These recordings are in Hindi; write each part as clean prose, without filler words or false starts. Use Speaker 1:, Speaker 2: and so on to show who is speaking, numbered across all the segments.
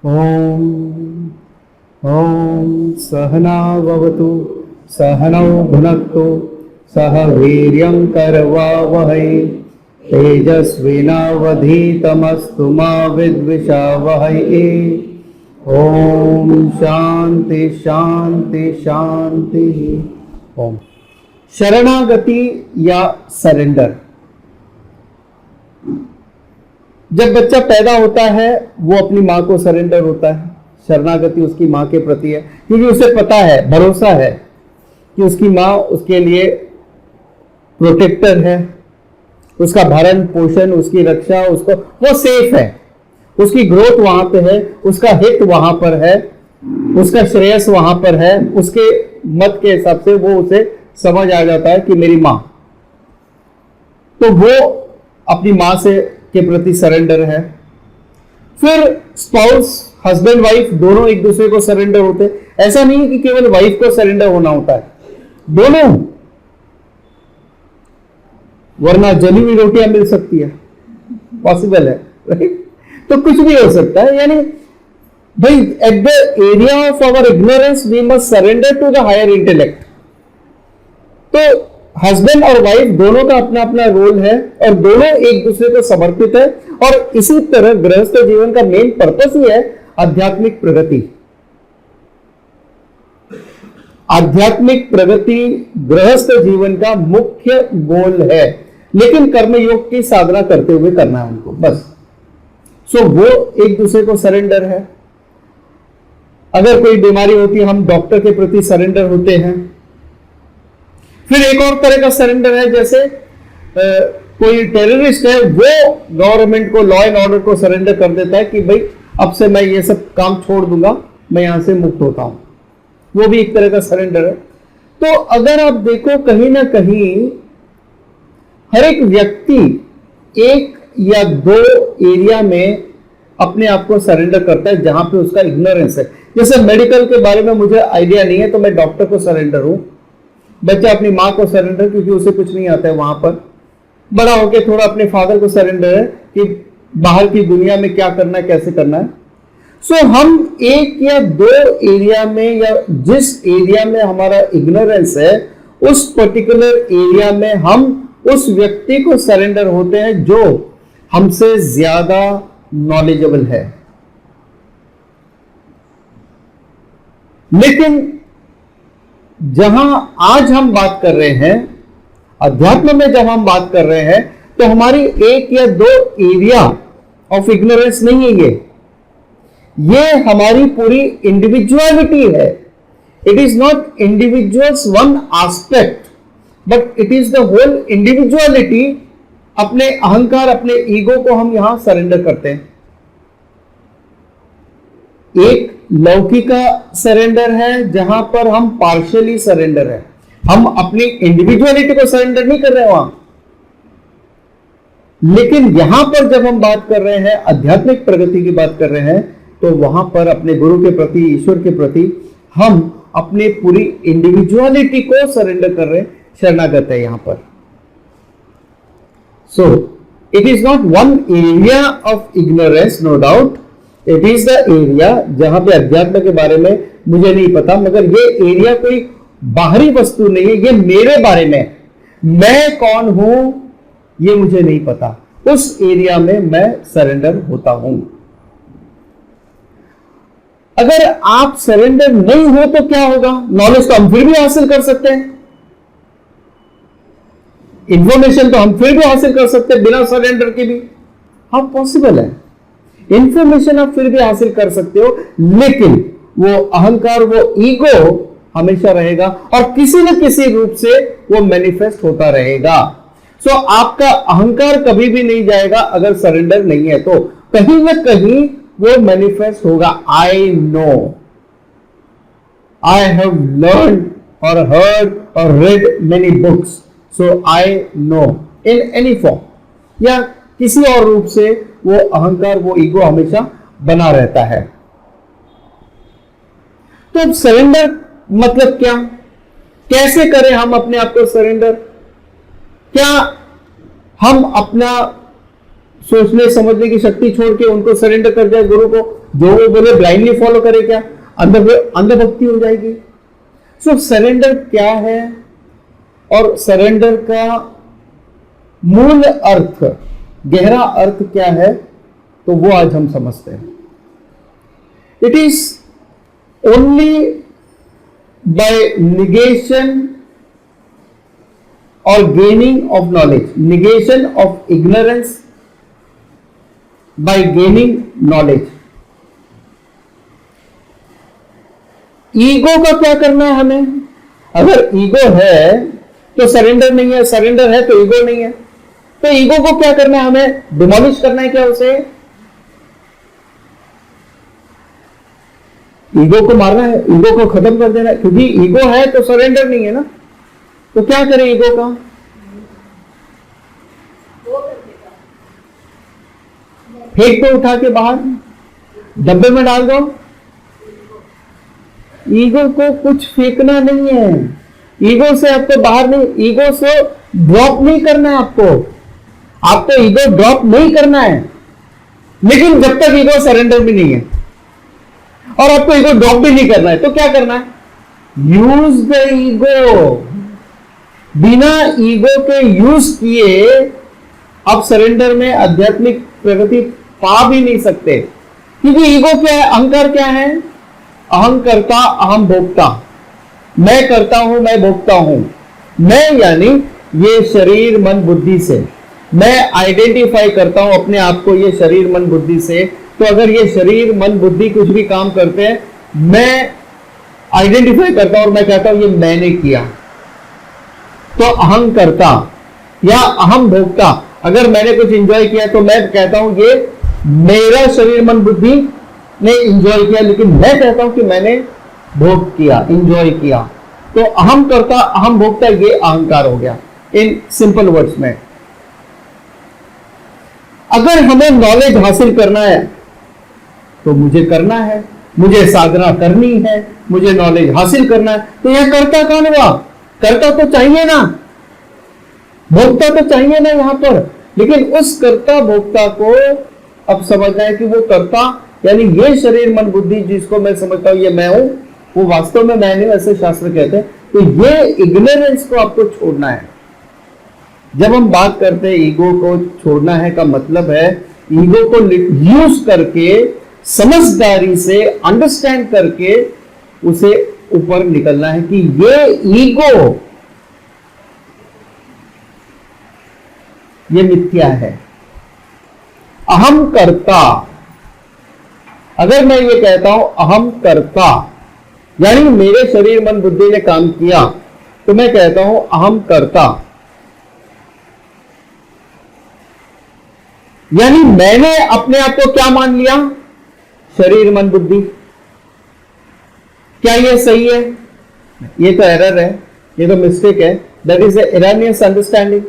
Speaker 1: ओम ओम सहना भवतु सहनौ भुनक्तु सह वीर्यं करवावहै तेजस्विनावधीतमस्तु मा विद्विषावहै। ओम शांति शांति शांति। ओम शरणागति या सरेंडर। जब बच्चा पैदा होता है वो अपनी माँ को सरेंडर होता है। शरणागति उसकी माँ के प्रति है, क्योंकि उसे पता है, भरोसा है कि उसकी माँ उसके लिए प्रोटेक्टर है, उसका भरण पोषण, उसकी रक्षा, उसको वो सेफ है, उसकी ग्रोथ वहां पे है, उसका हित वहां पर है, उसका श्रेयस वहां पर है। उसके मत के हिसाब से वो उसे समझ आ जाता है कि मेरी माँ, तो वो अपनी माँ से के प्रति सरेंडर है। फिर स्पाउस, हस्बैंड वाइफ दोनों एक दूसरे को सरेंडर होते। ऐसा नहीं है कि केवल वाइफ को सरेंडर होना होता है, दोनों, वरना जली हुई रोटियां मिल सकती है, पॉसिबल है, राइट? तो कुछ भी हो सकता है। यानी भाई at the area of our ignorance we must surrender to the higher intellect. तो हस्बैंड और वाइफ दोनों का अपना अपना रोल है और दोनों एक दूसरे को समर्पित है। और इसी तरह गृहस्थ जीवन का मेन पर्पस ही है आध्यात्मिक प्रगति। आध्यात्मिक प्रगति गृहस्थ जीवन का मुख्य गोल है, लेकिन कर्मयोग की साधना करते हुए करना है उनको, बस। सो वो एक दूसरे को सरेंडर है। अगर कोई बीमारी होती है हम डॉक्टर के प्रति सरेंडर होते हैं। फिर एक और तरह का सरेंडर है, जैसे कोई टेररिस्ट है, वो गवर्नमेंट को, लॉ एंड ऑर्डर को सरेंडर कर देता है कि भाई अब से मैं ये सब काम छोड़ दूंगा, मैं यहां से मुक्त होता हूं। वो भी एक तरह का सरेंडर है। तो अगर आप देखो, कहीं ना कहीं हर एक व्यक्ति एक या दो एरिया में अपने आप को सरेंडर करता है जहां पे उसका इग्नोरेंस है। जैसे मेडिकल के बारे में मुझे आइडिया नहीं है तो मैं डॉक्टर को सरेंडर हूं। बच्चा अपनी माँ को सरेंडर, क्योंकि उसे कुछ नहीं आता है वहां पर। बड़ा होकर थोड़ा अपने फादर को सरेंडर है कि बाहर की दुनिया में क्या करना है, कैसे करना है। सो हम एक या दो एरिया में, या जिस एरिया में हमारा इग्नोरेंस है, उस पर्टिकुलर एरिया में हम उस व्यक्ति को सरेंडर होते हैं जो हमसे ज्यादा नॉलेजेबल है। लेकिन जहां आज हम बात कर रहे हैं, अध्यात्म में जब हम बात कर रहे हैं, तो हमारी एक या दो एरिया ऑफ इग्नोरेंस नहीं है ये हमारी पूरी इंडिविजुअलिटी है। It is not individuals one aspect, but it is the whole individuality. अपने अहंकार, अपने ईगो को हम यहां सरेंडर करते हैं। एक लौकिक सरेंडर है जहां पर हम पार्शियली सरेंडर है, हम अपनी इंडिविजुअलिटी को सरेंडर नहीं कर रहे वहां। लेकिन यहां पर जब हम बात कर रहे हैं, आध्यात्मिक प्रगति की बात कर रहे हैं, तो वहां पर अपने गुरु के प्रति, ईश्वर के प्रति हम अपने पूरी इंडिविजुअलिटी को सरेंडर कर रहे हैं, शरणागत है यहां पर। So it is not one area of ignorance, no doubt. It is the area जहां पे अध्यात्म के बारे में मुझे नहीं पता, मगर ये एरिया कोई बाहरी वस्तु नहीं है, ये मेरे बारे में, मैं कौन हूं ये मुझे नहीं पता, उस एरिया में मैं सरेंडर होता हूं। अगर आप सरेंडर नहीं हो तो क्या होगा? नॉलेज तो हम फिर भी हासिल कर सकते हैं, इंफॉर्मेशन तो हम फिर भी हासिल कर सकते हैं बिना सरेंडर के भी। हाँ, पॉसिबल है, इंफॉर्मेशन आप फिर भी हासिल कर सकते हो, लेकिन वो अहंकार, वो ईगो हमेशा रहेगा और किसी न किसी रूप से वो मैनिफेस्ट होता रहेगा। सो आपका अहंकार कभी भी नहीं जाएगा अगर सरेंडर नहीं है तो, कहीं ना कहीं वो मैनिफेस्ट होगा। I know, I have learn और हर्ड और red many books, so I know, in any form या किसी और रूप से वो अहंकार, वो ईगो हमेशा बना रहता है। तो अब सरेंडर मतलब क्या? कैसे करें हम अपने आप को सरेंडर? क्या हम अपना सोचने समझने की शक्ति छोड़ के उनको सरेंडर कर जाए गुरु को, जो वो बोले ब्लाइंडली फॉलो करे, क्या अंधभक्ति हो जाएगी? सो सरेंडर क्या है और सरेंडर का मूल अर्थ, गहरा अर्थ क्या है, तो वो आज हम समझते हैं। It is only by negation or gaining of knowledge, negation of ignorance by gaining knowledge. Ego का क्या करना है हमें? अगर ईगो है तो सरेंडर नहीं है, सरेंडर है तो ईगो नहीं है, तो ईगो को क्या करना है हमें? डिमोलिश करना है क्या उसे? ईगो को मारना है, ईगो को खत्म कर देना है, क्योंकि ईगो है तो सरेंडर नहीं है ना। तो क्या करें ईगो का? फेंक दो, उठा के बाहर डब्बे में डाल दो। ईगो को कुछ फेंकना नहीं है, ईगो से आपको बाहर नहीं, ईगो से ड्रॉप नहीं करना है आपको ईगो ड्रॉप नहीं करना है। लेकिन जब तक ईगो सरेंडर भी नहीं है और आपको ईगो ड्रॉप भी नहीं करना है, तो क्या करना है? Use the ego. बिना ईगो के यूज किए आप सरेंडर में आध्यात्मिक प्रगति पा भी नहीं सकते, क्योंकि ईगो क्या है? अहंकार क्या है? अहम करता अहम भोक्ता, मैं करता हूं मैं भोगता हूं। मैं यानी ये शरीर मन बुद्धि से मैं आइडेंटिफाई करता हूं अपने आप को ये शरीर मन बुद्धि से। तो अगर ये शरीर मन बुद्धि कुछ भी काम करते हैं, मैं आइडेंटिफाई करता हूं और मैं कहता हूं ये मैंने किया, तो अहम करता या अहम भोक्ता। अगर मैंने कुछ एंजॉय किया तो मैं कहता हूं ये मेरा शरीर मन बुद्धि ने एंजॉय किया, लेकिन मैं कहता हूं कि मैंने भोग किया, एंजॉय किया। तो अहम करता अहम भोक्ता, ये अहंकार हो गया इन सिंपल वर्ड्स में। अगर हमें नॉलेज हासिल करना है तो मुझे करना है, मुझे साधना करनी है, मुझे नॉलेज हासिल करना है, तो यह करता कौन हुआ? कर्ता तो चाहिए ना, भोक्ता तो चाहिए ना यहां पर। लेकिन उस कर्ता भोक्ता को अब समझना है कि वो कर्ता यानी ये शरीर मन बुद्धि जिसको मैं समझता हूं ये मैं हूं, वो वास्तव में मैं नहीं, ऐसे शास्त्र कहते हैं। तो ये इग्नोरेंस को आपको छोड़ना है। जब हम बात करते हैं ईगो को छोड़ना है का मतलब है ईगो को यूज करके समझदारी से अंडरस्टैंड करके उसे ऊपर निकलना है कि ये ईगो ये मिथ्या है। अहम कर्ता, अगर मैं ये कहता हूं अहम कर्ता यानी मेरे शरीर मन बुद्धि ने काम किया, तो मैं कहता हूं अहम कर्ता, यानी मैंने अपने आप को क्या मान लिया? शरीर मन बुद्धि। क्या ये सही है? ये तो एरर है, ये तो मिस्टेक है। That is erroneous understanding.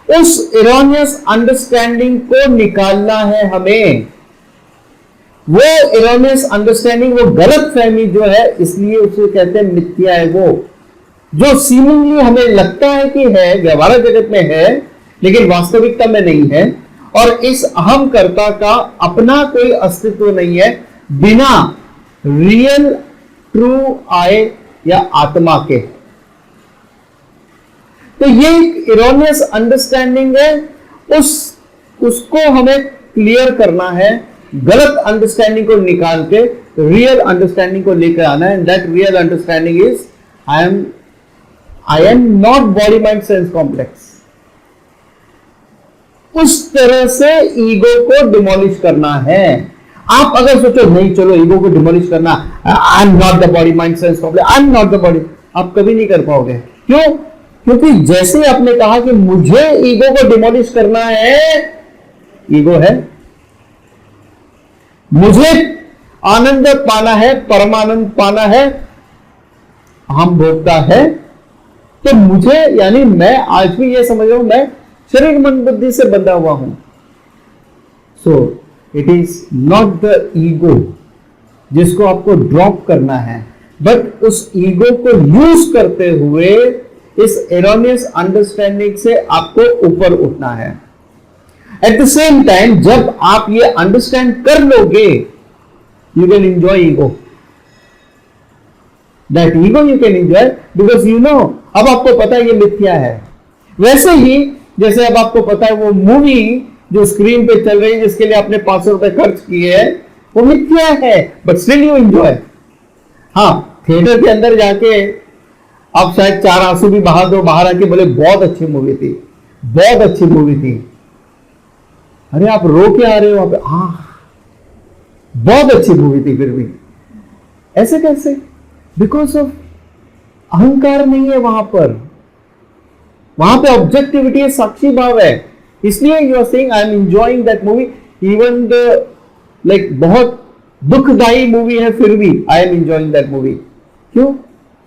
Speaker 1: उस एरोनियस अंडरस्टैंडिंग को निकालना है हमें। वो एरोनियस अंडरस्टैंडिंग, वो गलत फहमी जो है, इसलिए उसे कहते हैं मिथ्या है। वो जो सीमिंगली हमें लगता है कि है, व्यवहारिक जगत में है, लेकिन वास्तविकता में नहीं है। और इस अहम कर्ता का अपना कोई अस्तित्व नहीं है बिना रियल ट्रू आए या आत्मा के। तो ये एक इरोनियस अंडरस्टैंडिंग है, उसको हमें क्लियर करना है, गलत अंडरस्टैंडिंग को निकाल के रियल अंडरस्टैंडिंग को लेकर आना है। That real understanding is I am not body mind sense complex. उस तरह से ईगो को डिमोलिश करना है। आप अगर सोचो नहीं चलो ईगो को डिमोलिश करना, आई am not the body mind sense complex, I am not the body, आप कभी नहीं कर पाओगे। क्यों? क्योंकि जैसे आपने कहा कि मुझे ईगो को डिमोलिश करना है, ईगो है, मुझे आनंद पाना है, परमानंद पाना है, हम भोगता है, तो मुझे यानी मैं आज भी ये समझ रहा हूं मैं शरीर मन बुद्धि से बंधा हुआ हूं। सो it is not the ego जिसको आपको ड्रॉप करना है, बट उस ईगो को यूज करते हुए इस एरोनियस अंडरस्टैंडिंग से आपको ऊपर उठना है। एट द सेम टाइम जब आप ये अंडरस्टैंड कर लोगे, you can enjoy ego. That ego you can enjoy because you know, अब आपको पता है ये मिथ्या है। वैसे ही जैसे अब आपको पता है वो मूवी जो स्क्रीन पे चल रही है जिसके लिए आपने 500 रुपए खर्च किए हैं वो मिथ्या है, बट स्टिल यू एंजॉय। हाँ, थिएटर के अंदर जाके आप शायद 4 आंसू भी बहा दो, बाहर आके बोले बहुत अच्छी मूवी थी, बहुत अच्छी मूवी थी। अरे आप रो के आ रहे हो वहां पे, हाँ बहुत अच्छी मूवी थी, फिर भी ऐसे कैसे? बिकॉज ऑफ अहंकार नहीं है वहां पर, वहां पे ऑब्जेक्टिविटी है, साक्षी भाव है। इसलिए you are saying I am enjoying that movie even the like बहुत दुखदाई मूवी है फिर भी I am enjoying that movie. क्यों?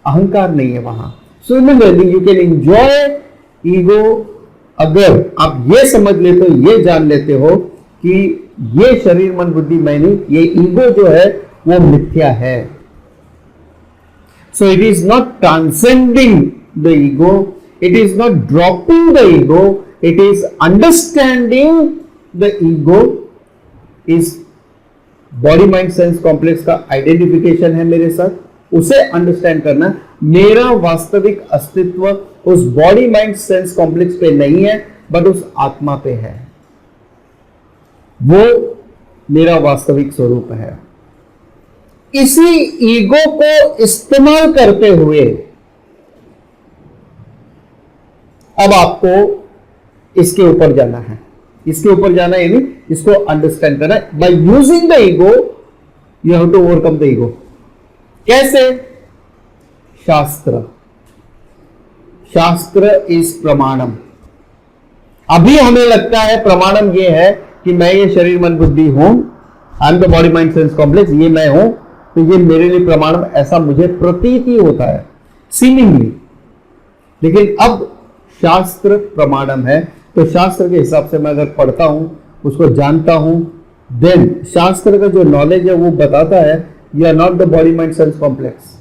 Speaker 1: अहंकार नहीं है वहां। Similarly you can enjoy ego अगर आप ये समझ लेते हो, ये जान लेते हो कि ये शरीर मन बुद्धि मैं नहीं, ये ईगो जो है वो मिथ्या है। सो it is not transcending the ego, it is not dropping the ego, it is understanding the ego is body mind sense complex का आइडेंटिफिकेशन है मेरे साथ, उसे अंडरस्टैंड करना। मेरा वास्तविक अस्तित्व उस बॉडी माइंड सेंस कॉम्प्लेक्स पे नहीं है बट उस आत्मा पे है, वो मेरा वास्तविक स्वरूप है। इसी ईगो को इस्तेमाल करते हुए अब आपको इसके ऊपर जाना है, इसके ऊपर जाना यानी इसको अंडरस्टैंड करना है। By using the ego you have to overcome the ego. कैसे? शास्त्र, शास्त्र इज प्रमाणम। अभी हमें लगता है प्रमाणम ये है कि मैं ये शरीर मन बुद्धि हूं, आई am the body mind sense complex, ये मैं हूं, तो ये मेरे लिए प्रमाणम, ऐसा मुझे प्रतीति होता है सीमिंगली। लेकिन अब शास्त्र प्रमाणम है, तो शास्त्र के हिसाब से मैं अगर पढ़ता हूं, उसको जानता हूं, देन शास्त्र का जो नॉलेज है वो बताता है you are not the body mind sense complex,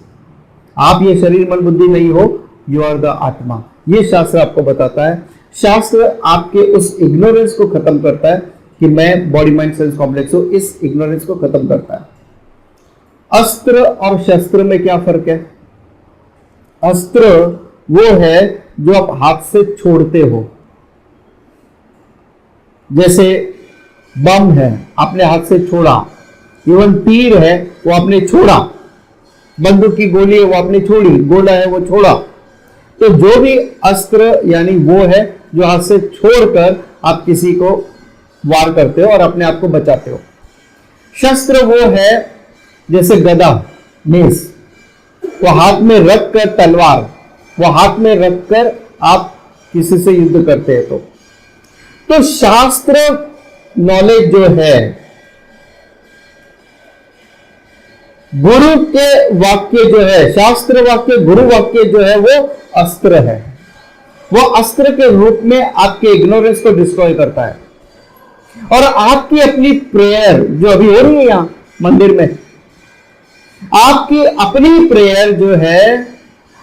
Speaker 1: आप ये शरीर मन बुद्धि नहीं हो, यू आर द आत्मा। ये शास्त्र आपको बताता है। शास्त्र आपके उस इग्नोरेंस को खत्म करता है कि मैं बॉडी माइंड सेंस कॉम्प्लेक्स हूं, इस इग्नोरेंस को खत्म करता है। अस्त्र और शस्त्र में क्या फर्क है? अस्त्र वो है जो आप हाथ से छोड़ते हो, जैसे बम है आपने हाथ से छोड़ा, इवन तीर है वो आपने छोड़ा, बंदूक की गोली है वो आपने छोड़ी, गोला है वो छोड़ा। तो जो भी अस्त्र यानी वो है जो हाथ से छोड़कर आप किसी को वार करते हो और अपने आप को बचाते हो। शस्त्र वो है जैसे गदा, मेस, वो हाथ में रखकर, तलवार वो हाथ में रखकर आप किसी से युद्ध करते हैं। तो शास्त्र नॉलेज जो है, गुरु के वाक्य जो है, शास्त्र वाक्य, गुरु वाक्य जो है वो अस्त्र है। वो अस्त्र के रूप में आपके इग्नोरेंस को डिस्ट्रॉय करता है। और आपकी अपनी प्रेयर जो अभी हो रही है यहां मंदिर में, आपकी अपनी प्रेयर जो है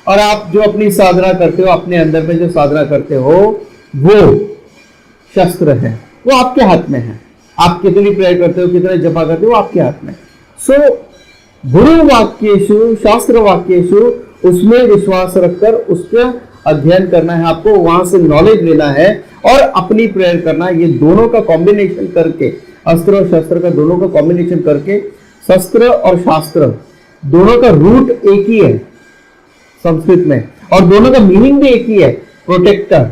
Speaker 1: और आप जो अपनी साधना करते हो, अपने अंदर में जो साधना करते हो, वो शस्त्र है, वो आपके हाथ में है। आप कितनी प्रेयर करते हो, कितने जपा करते हो, आपके हाथ में। सो गुरु वाक्येषु, शास्त्र वाक्येषु, उसमें विश्वास रखकर उसका अध्ययन करना है आपको, वहां से नॉलेज लेना है और अपनी प्रेयर करना है। ये दोनों का कॉम्बिनेशन करके, अस्त्र और शस्त्र का दोनों का कॉम्बिनेशन करके, शस्त्र और शास्त्र दोनों का रूट एक ही है संस्कृत में, और दोनों का मीनिंग भी एक ही है, प्रोटेक्टर।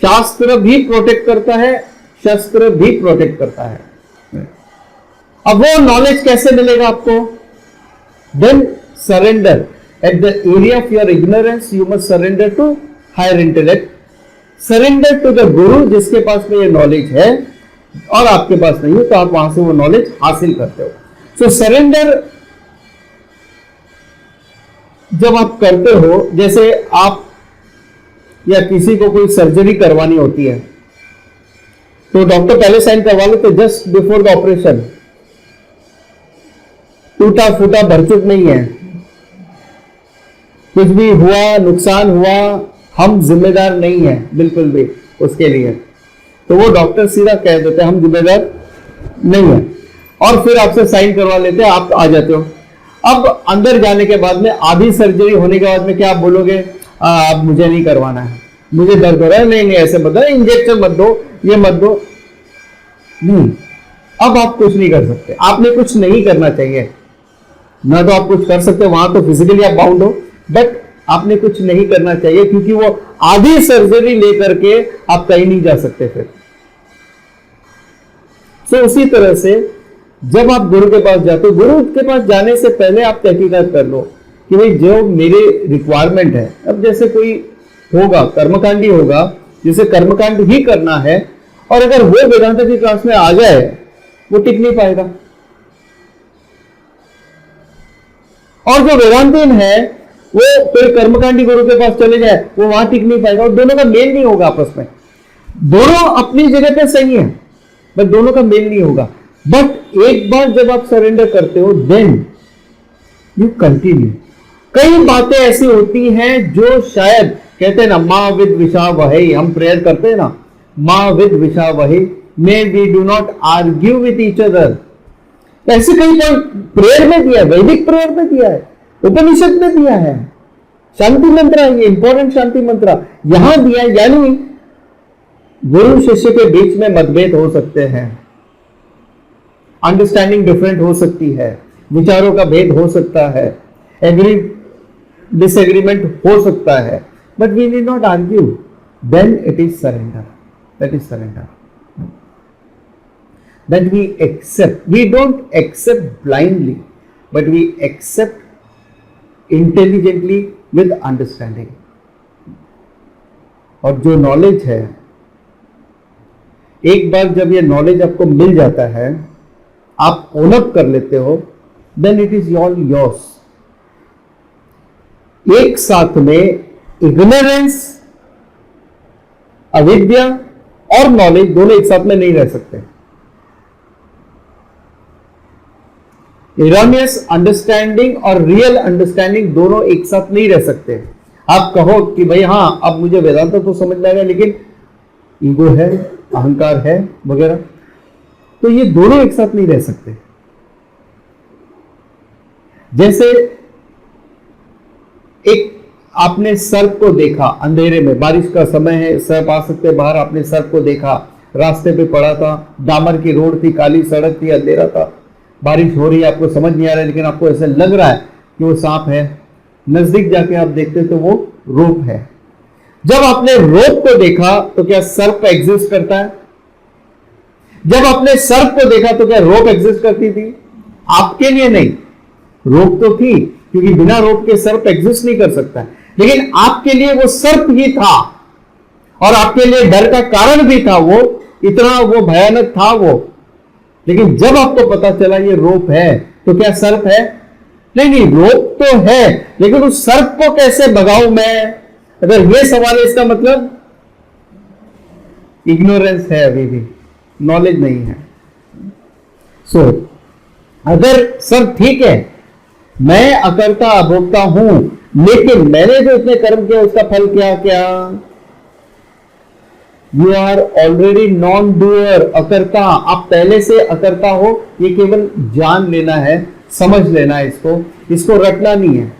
Speaker 1: शास्त्र भी प्रोटेक्ट करता है, शस्त्र भी प्रोटेक्ट करता है। अब वो नॉलेज कैसे मिलेगा आपको? Then surrender at the area of your ignorance, you must surrender to higher intellect, surrender to the guru जिसके पास में ये नॉलेज है और आपके पास नहीं है, तो आप वहां से वो नॉलेज हासिल करते हो। सो सरेंडर जब आप करते हो, जैसे आप या किसी को कोई सर्जरी करवानी होती है तो डॉक्टर पहले साइन करवा लेते जस्ट बिफोर द ऑपरेशन, टूटा फूटा भरचूक नहीं है, कुछ भी हुआ, नुकसान हुआ, हम जिम्मेदार नहीं है बिल्कुल भी उसके लिए। तो वो डॉक्टर सीधा कह देते हैं हम जिम्मेदार नहीं है, और फिर आपसे साइन करवा लेते हैं, आप आ जाते हो। अब अंदर जाने के बाद में, आधी सर्जरी होने के बाद में क्या आप बोलोगे, अब मुझे नहीं करवाना है, मुझे दर्द हो रहा है, नहीं नहीं ऐसे मत दो, इंजेक्शन मत दो, ये मत दो, नहीं। अब आप कुछ नहीं कर सकते, आपने कुछ नहीं करना चाहिए ना, तो आप कुछ कर सकते हो, वहां तो फिजिकली आप बाउंड हो, बट आपने कुछ नहीं करना चाहिए, क्योंकि वो आधी सर्जरी लेकर के आप कहीं नहीं जा सकते फिर। तो उसी तरह से जब आप गुरु के पास जाते हो, गुरु के पास जाने से पहले आप तहकीकात कर लो कि भाई जो मेरे रिक्वायरमेंट है, अब जैसे कोई होगा कर्मकांडी होगा जिसे कर्मकांड ही करना है, और अगर वो वेदांत की क्लास में आ जाए वो टिक नहीं पाएगा, और जो वेदांतीन है वो फिर कर्मकांडी गुरु के पास चले जाए वो वहां टिक नहीं पाएगा, और दोनों का मेल नहीं होगा आपस में। दोनों अपनी जगह पे सही है बट दोनों का मेल नहीं होगा। बट एक बार जब आप सरेंडर करते हो देन यू कंटिन्यू। कई बातें ऐसी होती हैं जो शायद कहते हैं ना, माँ विद विशा वही, हम प्रेयर करते हैं ना, माँ विद विशा वही, may we do not argue with each other. ऐसे कई प्रेयर में दिया है, वैदिक प्रेयर में दिया है, उपनिषद में दिया है, शांति मंत्र है, ये इंपॉर्टेंट शांति मंत्र यहां दिया है। यानी गुरु शिष्य के बीच में मतभेद हो सकते हैं, अंडरस्टैंडिंग डिफरेंट हो सकती है, विचारों का भेद हो सकता है, एग्री डिसएग्रीमेंट हो सकता है, but we need not argue, then it is surrender, that is surrender. That we accept, we don't accept blindly, but we accept intelligently with understanding. और जो नॉलेज है, एक बार जब ये नॉलेज आपको मिल जाता है, आप ओन अप कर लेते हो, then it is all yours. एक साथ में इग्नोरेंस, अविद्या और नॉलेज दोनों एक साथ में नहीं रह सकते। इरॉनियस अंडरस्टैंडिंग और रियल अंडरस्टैंडिंग दोनों एक साथ नहीं रह सकते। आप कहो कि भाई हाँ अब मुझे वेदांत तो समझ में आएगा, लेकिन ईगो है, अहंकार है वगैरह, तो ये दोनों एक साथ नहीं रह सकते। जैसे एक आपने सर्प को देखा अंधेरे में, बारिश का समय है, सर्प आ सकते बाहर, आपने सर्प को देखा, रास्ते पे पड़ा था, डामर की रोड थी, काली सड़क थी, अंधेरा था, बारिश हो रही है, आपको समझ नहीं आ रहा है, लेकिन आपको ऐसा लग रहा है कि वो सांप है। नजदीक जाके आप देखते तो वो रोप है। जब आपने रोप को देखा तो क्या सर्प एग्जिस्ट करता है? जब आपने सर्प को देखा तो क्या रोप एग्जिस्ट करती थी? आपके लिए नहीं, रोप तो थी, क्योंकि बिना रोप के सर्प एग्जिस्ट नहीं कर सकता है, लेकिन आपके लिए वो सर्प ही था, और आपके लिए डर का कारण भी था, वो इतना वो भयानक था वो। लेकिन जब आपको पता चला ये रोप है, तो क्या सर्प है? नहीं, रोप तो है, लेकिन उस सर्प को कैसे भगाऊं मैं? अगर ये सवाल है, इसका मतलब इग्नोरेंस है, अभी भी नॉलेज नहीं है। सो अगर सर्प ठीक है, मैं अकर्ता अभोक्ता हूं, लेकिन मैंने जो इतने कर्म किया उसका फल क्या क्या? You are already non doer, अकर्ता, आप पहले से अकर्ता हो, ये केवल जान लेना है, समझ लेना है, इसको रटना नहीं है,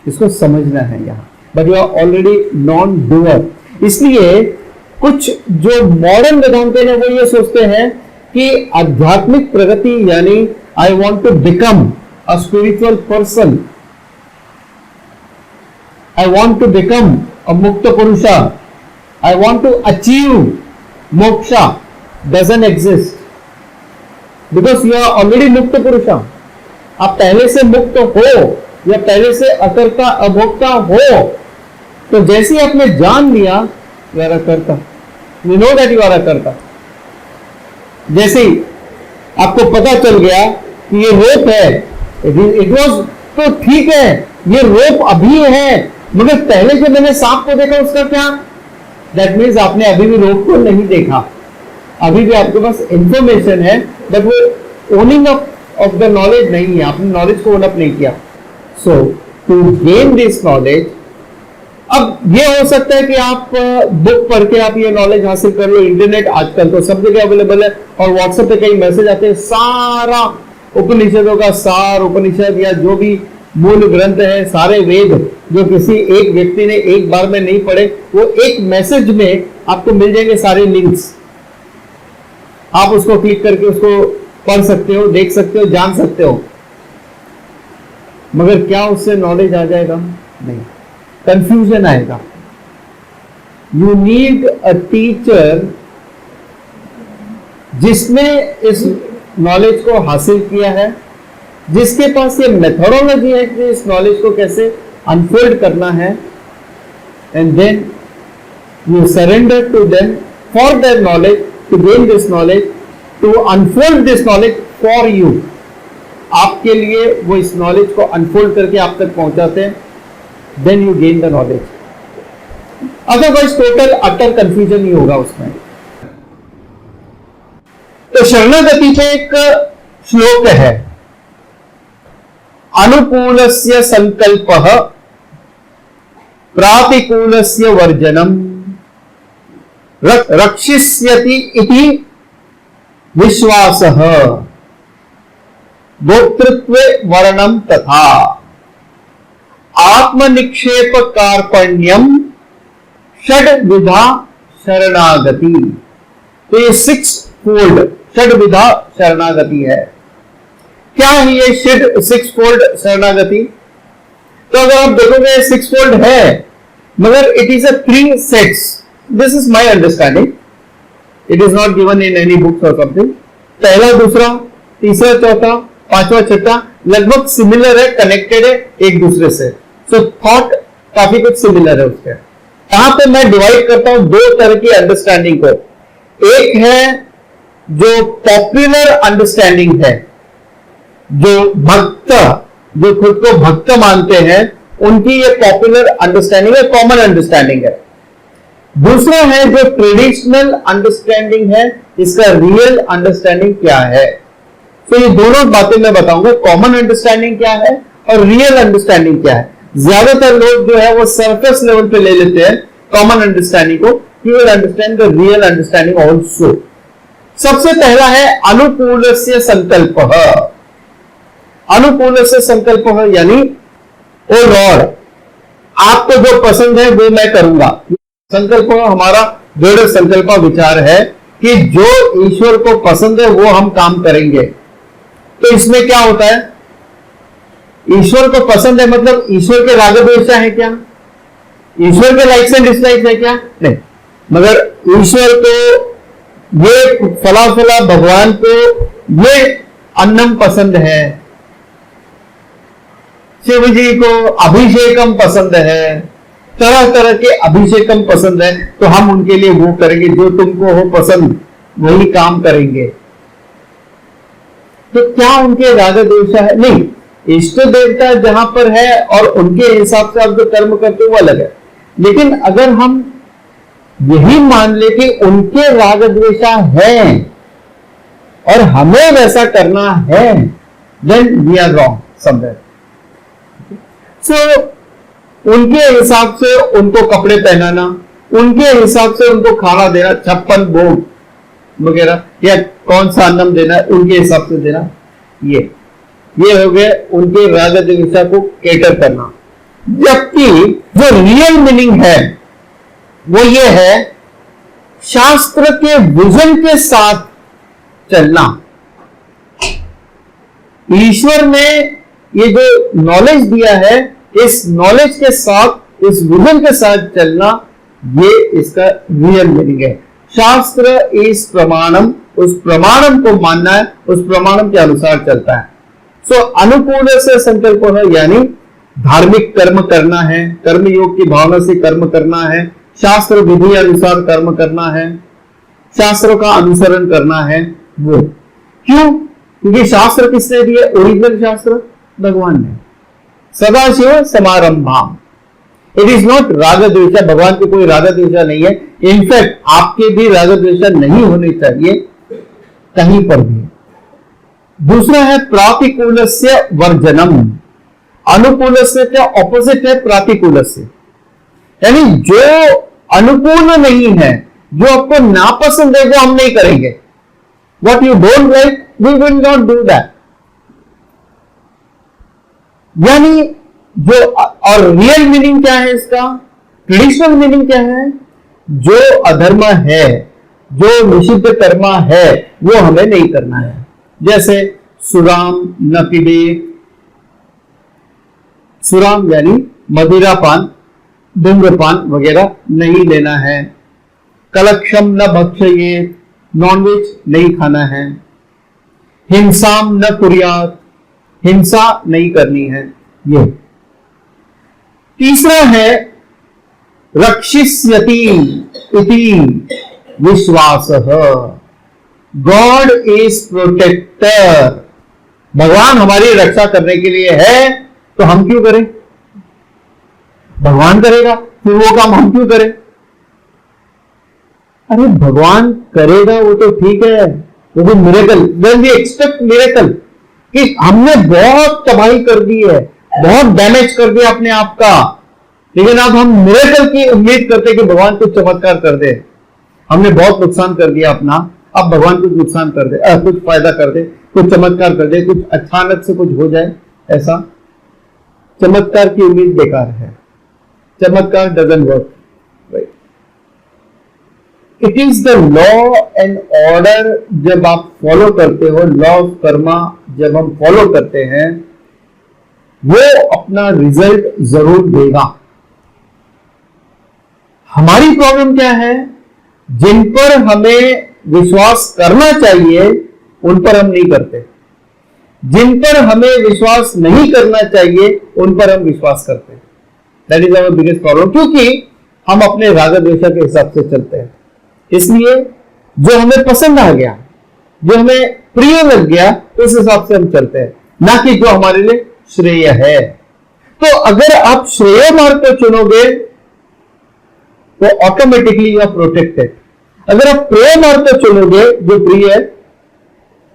Speaker 1: इसको समझना है यहां। But you are already non doer. इसलिए कुछ जो मॉडर्न वेदांती हैं वो ये सोचते हैं कि आध्यात्मिक प्रगति यानी I want to become a spiritual person, I want to become a mukta purusha, I want to achieve moksha, doesn't exist because you are already mukta purusha. आप पहले से मुक्त हो या पहले से अकर्ता अभोक्ता हो, तो जैसे ही आपने जान लिया you are अकर्ता, you know that you are अकर्ता। जैसे ही आपको पता चल गया कि ये रोप है, it was तो ठीक है, ये रोप अभी है, मगर पहले जो मैंने सांप को देखा उसका क्या? दैट मीन्स आपने अभी भी रोप को नहीं देखा, अभी भी आपके पास इंफॉर्मेशन है, बट वो owning up of the knowledge नहीं है, आपने नॉलेज को ओन अप नहीं किया। सो टू गेन दिस नॉलेज अब ये हो सकता है कि आप बुक पढ़ के आप ये नॉलेज हासिल कर लो, इंटरनेट आजकल तो सब जगह अवेलेबल है, और व्हाट्सएप पे कई मैसेज आते हैं, सारा उपनिषदों का सार, उपनिषद या जो भी मूल ग्रंथ है, सारे वेद जो किसी एक व्यक्ति ने एक बार में नहीं पढ़े, वो एक मैसेज में आपको मिल जाएंगे सारे लिंक्स। आप उसको क्लिक करके उसको पढ़ सकते हो, देख सकते हो, जान सकते हो। मगर क्या उससे नॉलेज आ जाएगा? नहीं, कंफ्यूजन आएगा। यू नीड अ टीचर जिसने इस नॉलेज को हासिल किया है, जिसके पास ये मेथोडोलॉजी है कि इस नॉलेज को कैसे अनफोल्ड करना है, and then you surrender to them for their knowledge, to gain this knowledge, to unfold this knowledge for you. आपके लिए वो इस नॉलेज को अनफोल्ड करके आप तक पहुंचाते हैं, then you gain the knowledge. Otherwise total utter confusion ही होगा उसमें। तो शरणागति पे एक श्लोक है, अनुकूलस्य संकल्पः प्रातिकूलस्य वर्जनम रक्षिष्यति इति विश्वासः भोक्तृत्वे वर्णम तथा आत्मनिक्षेप कार्पण्यम षड्विधा शरणागति। तो ये 6 फोल्ड षड्विधा शरणागति है। क्या है ये 6 फोल्ड शरणागति? तो अगर आप देखोगे 6 फोल्ड है, मगर it is a 3 sets. This is my understanding, it is not given in any books और समथिंग। पहला, दूसरा, तीसरा, चौथा, पांचवा, छठा लगभग सिमिलर है, कनेक्टेड है एक दूसरे से। सो थॉट काफी कुछ सिमिलर है उसके। यहां पे मैं डिवाइड करता हूं 2 तरह की अंडरस्टैंडिंग को। एक है जो पॉपुलर अंडरस्टैंडिंग है, जो भक्त, जो खुद को भक्त मानते हैं, उनकी ये पॉपुलर अंडरस्टैंडिंग है, कॉमन अंडरस्टैंडिंग है। दूसरा है जो ट्रेडिशनल अंडरस्टैंडिंग है, इसका रियल अंडरस्टैंडिंग क्या है। तो ये दोनों बातें मैं बताऊंगा, कॉमन अंडरस्टैंडिंग क्या है और रियल अंडरस्टैंडिंग क्या है। ज्यादातर लोग जो है वो सरफेस लेवल पे ले लेते हैं कॉमन अंडरस्टैंडिंग को, he will understand the real understanding also. सबसे पहला है अनुकूलस्य संकल्पः। अनुकूलस्य संकल्पः यानी ओ लॉर्ड, आपको जो पसंद है वो मैं करूंगा। संकल्प हमारा दृढ़ संकल्प विचार है कि जो ईश्वर को पसंद है वो हम काम करेंगे। तो इसमें क्या होता है, ईश्वर को पसंद है मतलब ईश्वर के राग द्वेष है क्या? ईश्वर के लाइक्स एंड डिसलाइक्स है क्या? नहीं। मगर ईश्वर को ये फला फला, भगवान को ये अन्नम पसंद है, शिव जी को अभिषेकम पसंद है, तरह तरह के अभिषेकम पसंद है, तो हम उनके लिए वो करेंगे, जो तुमको हो पसंद वही काम करेंगे। तो क्या उनके राग द्वेष है? नहीं। इष्ट देवता जहां पर है और उनके हिसाब से आप जो कर्म करते हो वो अलग है। लेकिन अगर हम यही मान ले कि उनके राग द्वेषा है और हमें वैसा करना है, then we are wrong somewhere. So उनके हिसाब से उनको कपड़े पहनाना, उनके हिसाब से उनको खाना देना, 56 भोग वगैरह, या कौन सा अन्नम देना उनके हिसाब से देना, ये हो गया उनके राग द्वेषा को केटर करना। जबकि जो रियल मीनिंग है वो ये है शास्त्र के विजन के साथ चलना। ईश्वर ने ये जो नॉलेज दिया है, इस नॉलेज के साथ, इस विजन के साथ चलना, ये इसका रियल मीनिंग है। शास्त्र इस प्रमाणम, उस प्रमाणम को मानना है, उस प्रमाणम के अनुसार चलता है। सो अनुकूल से संकल्प है, यानी धार्मिक कर्म करना है, कर्म योग की भावना से कर्म करना है, शास्त्र विधि अनुसार कर्म करना है, शास्त्रों का अनुसरण करना है। वो क्यों? क्योंकि शास्त्र किसने दिए? ओरिजिनल शास्त्र भगवान ने। सदाशिव समारंभाम, इट इज नॉट राग द्वेषा, भगवान की कोई राग द्वेषा नहीं है। इनफैक्ट आपके भी राग द्वेषा नहीं होनी चाहिए कहीं पर भी। दूसरा है प्रातिकूलस्य वर्जनम। अनुकूलस्य क्या ऑपोजिट है प्रातिकूलस्य। यानी जो अनुकूल नहीं है, जो आपको नापसंद है, वो हम नहीं करेंगे। What you don't like, we will not do that. यानी जो, और रियल मीनिंग क्या है इसका, ट्रेडिशनल मीनिंग क्या है, जो अधर्म है, जो निषिद्ध कर्म है, वो हमें नहीं करना है। जैसे सुराम न पीबे, सुराम यानी मदिरापान, धूम्रपान वगैरह नहीं लेना है। कलक्षम न भक्षये, नॉनवेज नहीं खाना है। हिंसाम न कुर्यात, हिंसा नहीं करनी है। ये तीसरा है रक्षिष्यति इति विश्वास। गॉड इज प्रोटेक्टर, भगवान हमारी रक्षा करने के लिए है, तो हम क्यों करें? भगवान करेगा, फिर वो काम हम क्यों करें? अरे भगवान करेगा वो तो ठीक है, वो भी miracle, when we expect miracle, कि हमने बहुत तबाही कर दी है, बहुत डैमेज कर दिया अपने आप का, लेकिन अब हम मिरेकल की उम्मीद करते कि भगवान कुछ चमत्कार कर दे। हमने बहुत नुकसान कर दिया अपना, अब भगवान कुछ नुकसान कर दे, कुछ फायदा कर दे, कुछ चमत्कार कर दे, कुछ अचानक से कुछ हो जाए। ऐसा चमत्कार की उम्मीद बेकार है। चमत्कार doesn't work, right? It is the law and order. जब आप फॉलो करते हो, लॉ ऑफ कर्मा जब हम फॉलो करते हैं, वो अपना रिजल्ट जरूर देगा। हमारी प्रॉब्लम क्या है, जिन पर हमें विश्वास करना चाहिए उन पर हम नहीं करते, जिन पर हमें विश्वास नहीं करना चाहिए उन पर हम विश्वास करते हैं। That is our biggest problem, क्योंकि हम अपने राग द्वेष के हिसाब से चलते हैं। इसलिए जो हमें पसंद आ गया, जो हमें प्रिय लग गया, उस हिसाब से हम चलते हैं, ना कि जो हमारे लिए श्रेय है। तो अगर आप श्रेय मार्ग को चुनोगे तो ऑटोमेटिकली यू आर प्रोटेक्टेड। अगर आप प्रिय मार्ग को चुनोगे जो प्रिय है,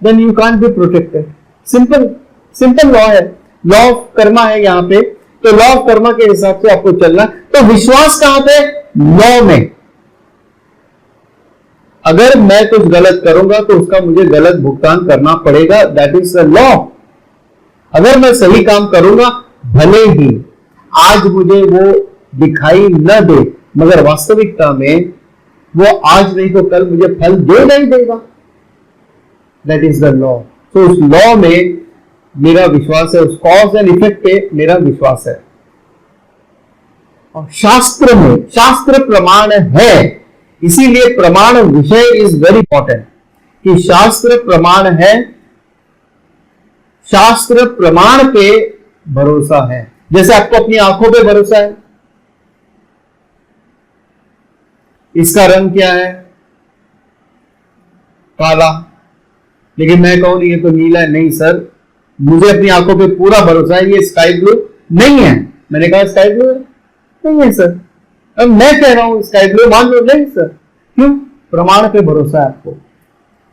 Speaker 1: then you can't be protected. Simple law है, लॉ ऑफ कर्मा है यहां पे। तो लॉ ऑफ कर्मा के हिसाब से आपको चलना। तो विश्वास कहां पे? लॉ में। अगर मैं कुछ गलत करूंगा तो उसका मुझे गलत भुगतान करना पड़ेगा, दैट इज द लॉ। अगर मैं सही काम करूंगा, भले ही आज मुझे वो दिखाई न दे, मगर वास्तविकता में वो आज नहीं तो कल मुझे फल देगा ही देगा। That is the law. तो उस लॉ में मेरा विश्वास है, उस कॉज एंड इफेक्ट पे मेरा विश्वास है। और शास्त्र में, शास्त्र प्रमाण है, इसीलिए प्रमाण विषय इज वेरी इंपॉर्टेंट, कि शास्त्र प्रमाण है, शास्त्र प्रमाण पे भरोसा है। जैसे आपको अपनी आंखों पे भरोसा है, इसका रंग क्या है? काला, लेकिन मैं कहूं ये तो नीला है। नहीं सर, मुझे अपनी आंखों पे पूरा भरोसा है, ये स्काई ब्लू नहीं है। मैंने कहा स्काई ब्लू नहीं है सर, अब मैं कह रहा हूं स्काई ब्लू, मान लो नहीं सर। क्यों? प्रमाण पे भरोसा है आपको।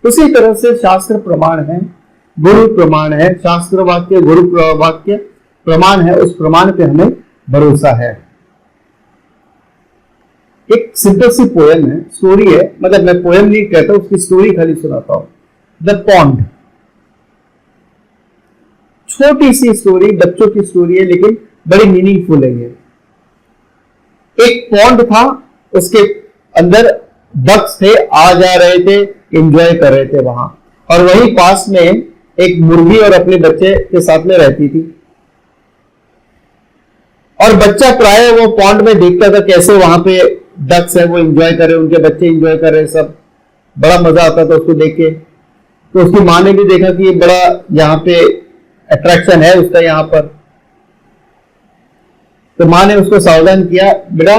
Speaker 1: उसी तरह से शास्त्र प्रमाण है, गुरु प्रमाण है, शास्त्र वाक्य गुरु वाक्य प्रमाण है, उस प्रमाण पे हमें भरोसा है। एक सिंपल सी पोएम है, स्टोरी है, मतलब मैं पोएम नहीं कहता, उसकी स्टोरी खाली सुनाता हूं। द पॉन्ड, छोटी सी स्टोरी, बच्चों की स्टोरी है, लेकिन बड़ी मीनिंगफुल है ये। एक पॉन्ड था, उसके अंदर डक्स थे, आ जा रहे थे, एंजॉय कर रहे थे वहां। और वहीं पास में एक मुर्गी और अपने बच्चे के साथ में रहती थी। और बच्चा प्राय वो पॉन्ड में देखता था कैसे वहां पे डक्स है, वो एंजॉय कर रहे, उनके बच्चे एंजॉय कर रहे, सब बड़ा मजा आता था उसको देख के। तो उसकी माँ ने भी देखा कि ये बड़ा यहाँ पे अट्रैक्शन है उसका यहाँ पर। तो माँ ने उसको सावधान किया, बेटा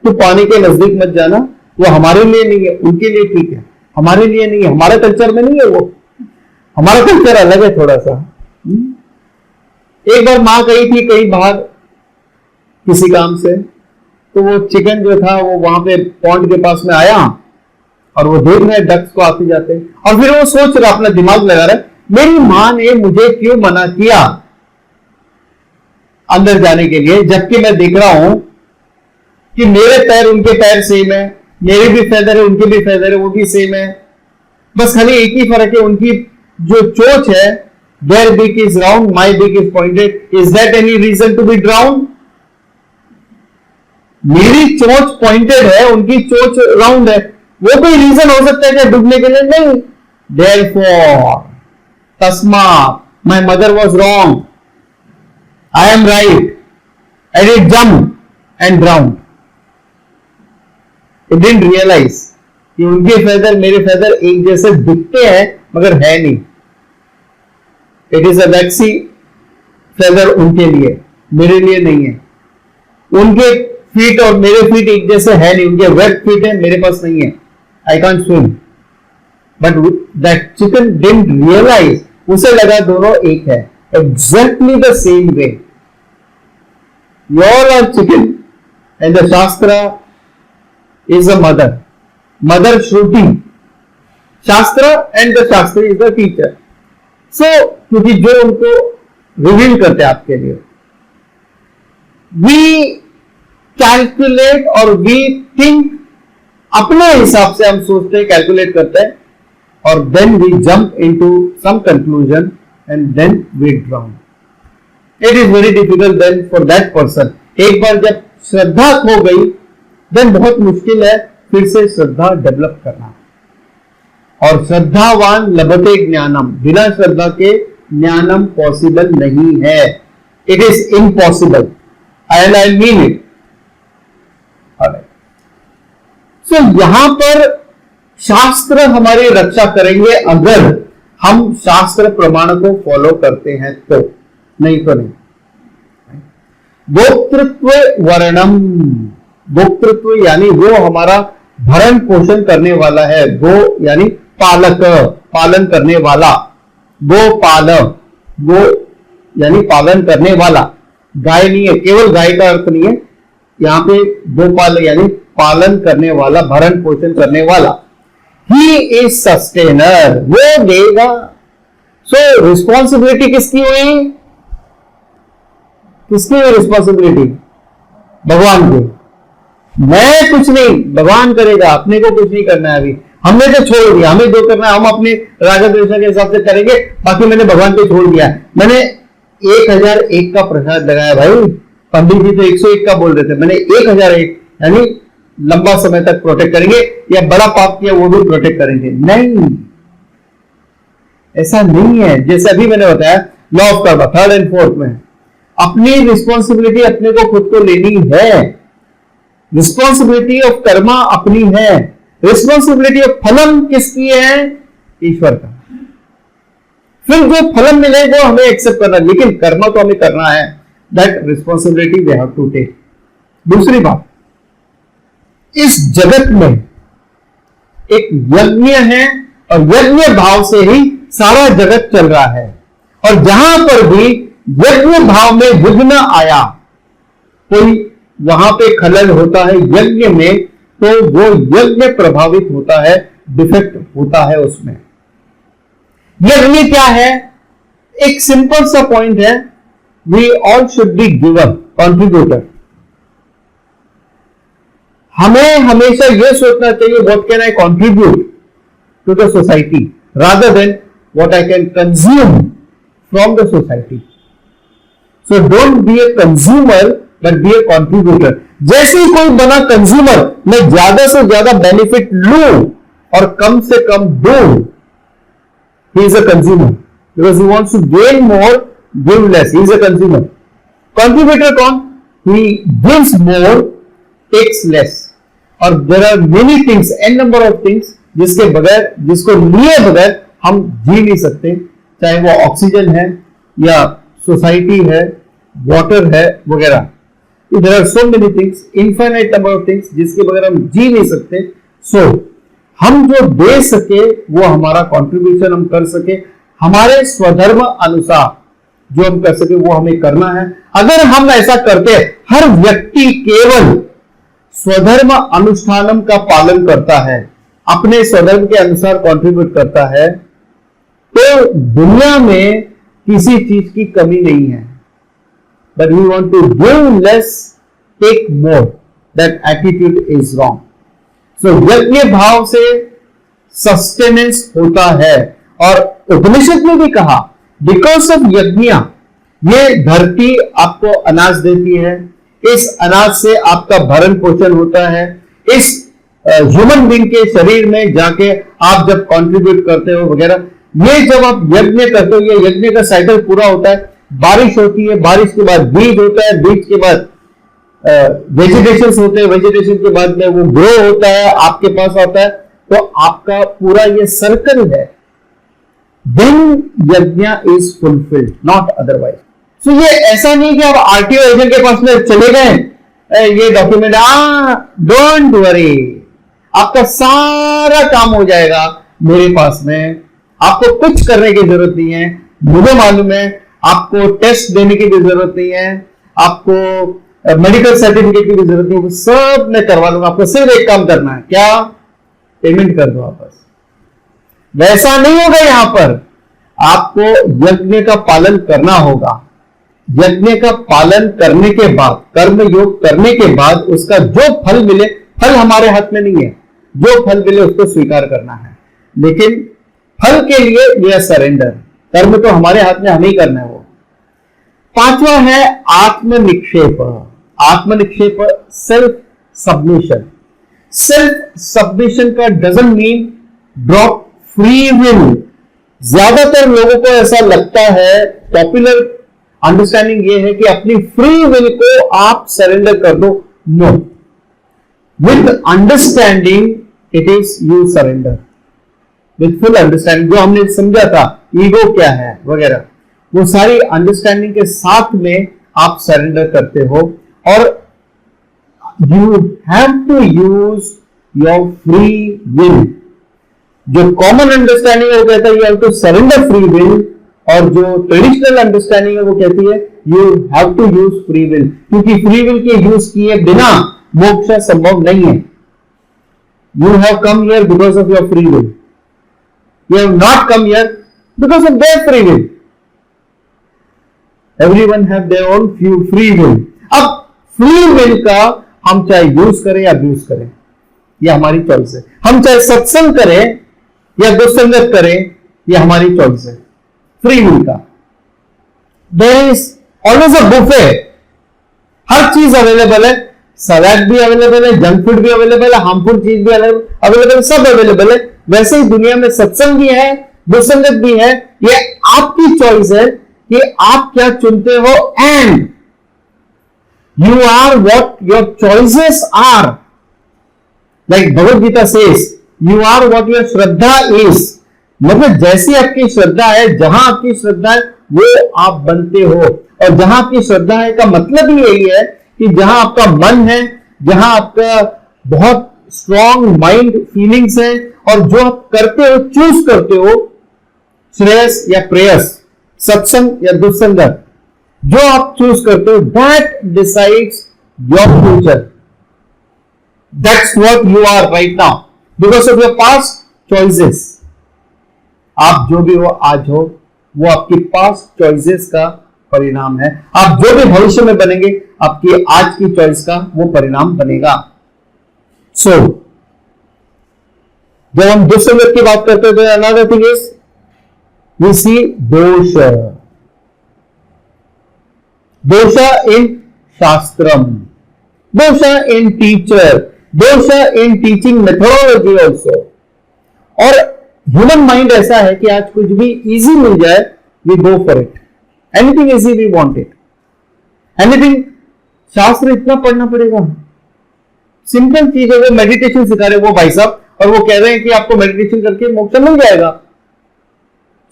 Speaker 1: तू पानी के नजदीक मत जाना, वो हमारे लिए नहीं है, उनके लिए ठीक है, हमारे लिए नहीं है, हमारे कल्चर में नहीं है वो, हमारा कल्चर अलग है थोड़ा सा। एक बार माँ गई थी कहीं बाहर किसी काम से, तो वो चिकन जो था वो वहां पे पॉन्ड के पास में आया और वो देख रहे डक्स को आते जाते, और फिर वो सोच रहा, अपना दिमाग लगा रहा, मेरी माँ ने मुझे क्यों मना किया अंदर जाने के लिए, जबकि मैं देख रहा हूं कि मेरे पैर उनके पैर सेम है, मेरे भी फेदर है उनके भी फेदर है, वो भी सेम है, बस खाली एक ही फर्क है, उनकी जो चोंच है, their beak is round, my beak is pointed. Is that any reason to be drowned? मेरी चोंच पॉइंटेड है, उनकी चोंच राउंड है, वो कोई रीजन हो सकता है क्या डूबने के लिए? नहीं। Therefore, तस्मात, my mother was wrong, I am right, I did jump and drowned. It didn't realize कि उनके फेदर मेरे फेदर एक जैसे दिखते हैं मगर है नहीं। It is a vaccine feather उनके लिए, मेरे लिए नहीं है। उनके फीट और मेरे फीट एक जैसे है नहीं, उनके वेब फीट है, मेरे पास नहीं है। I can't swim, but that chicken didn't realize, उसे लगा दोनों एक है। Exactly the same way your are chicken and the shastra is a mother, mother shruti, shastra and the shastra is the teacher. So क्योंकि जो उनको रिवील करते हैं आपके लिए, वी कैलकुलेट और वी थिंक, अपने हिसाब से हम सोचते हैं, कैलकुलेट करते हैं, और then we jump into some conclusion and then we drown. It is very difficult then for that person. एक बार जब श्रद्धा खो गई, देन बहुत मुश्किल है फिर से श्रद्धा डेवलप करना। और श्रद्धावान लभते ज्ञानम, बिना श्रद्धा के ज्ञानम पॉसिबल नहीं है। It is impossible, and I mean it. So यहां पर शास्त्र हमारी रक्षा करेंगे अगर हम शास्त्र प्रमाण को फॉलो करते हैं तो, नहीं तो नहीं। भोक्तृत्व वर्णम, भोक्तृत्व यानी वो हमारा भरण पोषण करने वाला है। गो यानी पालक, पालन करने वाला, गोपालक, गो यानी पालन करने वाला। गाय नहीं है, केवल गाय का अर्थ नहीं है यहां पे, गोपाल यानी पालन करने वाला, भरण पोषण करने वाला। ही इज सस्टेनर, वो देगा। सो रिस्पॉन्सिबिलिटी किसकी हुई? किसकी हुई रिस्पॉन्सिबिलिटी? भगवान की। मैं कुछ नहीं, भगवान करेगा, अपने को कुछ नहीं करना है। अभी हमने तो छोड़ दिया, हमें जो करना है हम अपने राजा द्वेषा के हिसाब से करेंगे, बाकी मैंने भगवान पे छोड़ दिया। मैंने 1001 का प्रसाद लगाया भाई, पंडित जी तो 101 का बोल रहे थे, मैंने 1001 यानी लंबा समय तक प्रोटेक्ट करेंगे, या बड़ा पाप किया वो भी प्रोटेक्ट करेंगे। नहीं, ऐसा नहीं है। जैसे अभी मैंने बताया law of Karma 3rd and 4th में, अपनी रिस्पॉन्सिबिलिटी अपने को खुद को लेनी है। रिस्पॉन्सिबिलिटी ऑफ कर्मा अपनी है, रिस्पॉन्सिबिलिटी ऑफ फलम किसकी है? ईश्वर का। फिर जो फलम मिले वो हमें एक्सेप्ट करना, लेकिन कर्म तो हमें करना है। That responsibility we have to take. दूसरी बात, इस जगत में एक यज्ञ है और यज्ञ भाव से ही सारा जगत चल रहा है, और जहां पर भी यज्ञ भाव में विघ्न आया, कोई वहां पे खलल होता है यज्ञ में, तो वो यज्ञ प्रभावित होता है, डिफेक्ट होता है उसमें। यज्ञ क्या है? एक सिंपल सा पॉइंट है, we all should be giver, contributor. हमें हमेशा यह सोचना चाहिए what can I contribute to the society rather than what I can consume from the society. So don't be a consumer but be a contributor. जैसे ही कोई बना कंज्यूमर, मैं ज्यादा से ज्यादा बेनिफिट लूं और कम से कम दूं, he is a consumer because he wants to gain more, give less. He is a consumer. Contributor कौन? He gives more, takes less. और there are many things, n number of things जिसके बगैर, जिसको लिए बगैर हम जी नहीं सकते, चाहे वो ऑक्सीजन है या सोसाइटी है, वाटर है वगैरह। There are so many things, infinite number of things जिसके बगैर हम जी नहीं सकते। So हम जो दे सके वो हमारा कंट्रीब्यूशन हम कर सके, हमारे स्वधर्म अनुसार जो हम कर सके वो हमें करना है। अगर हम ऐसा करते, हर व्यक्ति केवल स्वधर्म अनुष्ठानम का पालन करता है, अपने स्वधर्म के अनुसार कंट्रीब्यूट करता है, तो दुनिया में किसी चीज की कमी नहीं है। But we want to give less, take more. That attitude is wrong. So यज्ञ भाव से सस्टेनेंस होता है। और उपनिषद में भी कहा बिकॉज ऑफ यज्ञ ये धरती आपको अनाज देती है, इस अनाज से आपका भरण पोषण होता है, इस ह्यूमन बीइंग के शरीर में जाके आप जब कंट्रीब्यूट करते हो वगैरह, ये जब आप यज्ञ करते हो, ये यज्ञ का साइकिल पूरा होता है। बारिश होती है, बारिश के बाद बीज होता है, बीज के बाद वेजिटेशन होते हैं, वेजिटेशन के बाद में वो ग्रो होता है, आपके पास आता है, तो आपका पूरा ये सर्कल है। देन यज्ञ इज फुलफिल्ड, नॉट अदरवाइज। सो ये ऐसा नहीं कि आप आरटीओ एजेंट के पास में चले गए, ये डॉक्यूमेंट, डोंट वरी, आपका सारा काम हो जाएगा मेरे पास में, आपको कुछ करने की जरूरत नहीं है, मुझे मालूम है, आपको टेस्ट देने की भी जरूरत नहीं है, आपको मेडिकल सर्टिफिकेट की भी जरूरत नहीं है, सब मैं करवा लूंगा, आपको सिर्फ एक काम करना है, क्या? पेमेंट कर दो वापस। वैसा नहीं होगा यहां पर, आपको यज्ञ का पालन करना होगा। यज्ञ का पालन करने के बाद, कर्म योग करने के बाद उसका जो फल मिले, फल हमारे हाथ में नहीं है, जो फल मिले उसको स्वीकार करना है, लेकिन फल के लिए यह सरेंडर, कर्म तो हमारे हाथ में, हमें ही करना है वो। पांचवा है आत्मनिक्षेप। आत्मनिक्षेप सेल्फ सबमिशन। सेल्फ सबमिशन का doesn't mean drop free will. ज्यादातर लोगों को ऐसा लगता है, पॉपुलर अंडरस्टैंडिंग ये है कि अपनी फ्री विल को आप सरेंडर कर दो। No, with understanding it is you surrender, with full understanding. जो हमने समझा था ईगो क्या है वगैरह, वो सारी अंडरस्टैंडिंग के साथ में आप सरेंडर करते हो। और you have to use your free will. जो कॉमन अंडरस्टैंडिंग है वो कहता है you have to surrender free will, और जो ट्रेडिशनल अंडरस्टैंडिंग है वो कहती है you have to use free will, क्योंकि फ्री विल के यूज किए बिना मोक्ष संभव नहीं है। You have come here because of your free will, you have not come here because of their free will. Everyone have their own free will. अब फ्री विल का हम चाहे यूज करें या अब्यूज करें, यह हमारी चॉइस है। हम चाहे सत्संग करें या दुसंगत करें, यह हमारी चॉइस है फ्री विल का। There is always a buffet, हर चीज अवेलेबल है, सलाद भी अवेलेबल है, जंक फूड भी अवेलेबल है, हार्मफुल चीज भी अवेलेबल है, सब अवेलेबल है। वैसे ही दुनिया में सत्संग भी है, दुसंगत भी है। ये आपकी चॉइस है कि आप क्या चुनते हो, and you are what your choices are. Like Bhagavad Gita says you are what your shraddha is. मतलब जैसी आपकी श्रद्धा है, जहां आपकी श्रद्धा है वो आप बनते हो। और जहां आपकी श्रद्धा है का मतलब ही यही है कि जहां आपका मन है, जहां आपका बहुत स्ट्रॉन्ग माइंड फीलिंग्स है, और जो आप करते हो, चूज करते हो, श्रेयस या प्रेयस, सत्संग या दुसंगत, जो आप चूज करते हो, that decides your future. That's what you are right now because of your past choices. आप जो भी हो आज हो, वो आपकी पास्ट चॉइसेस का परिणाम है। आप जो भी भविष्य में बनेंगे, आपकी आज की चॉइस का वो परिणाम बनेगा। सो जब हम दुसंगत की बात करते हैं तो another thing is we see dosha. Dosha in shastram, dosha in teacher, dosha in teaching methodology also. और ह्यूमन माइंड ऐसा है कि आज कुछ भी इजी मिल जाए, we go for it. Anything easy we want it, anything. शास्त्र इतना पढ़ना पड़ेगा, सिंपल चीज है। वो मेडिटेशन सिखा रहे वो भाई साहब, और वो कह रहे हैं कि आपको मेडिटेशन करके मोक्ष मिल जाएगा।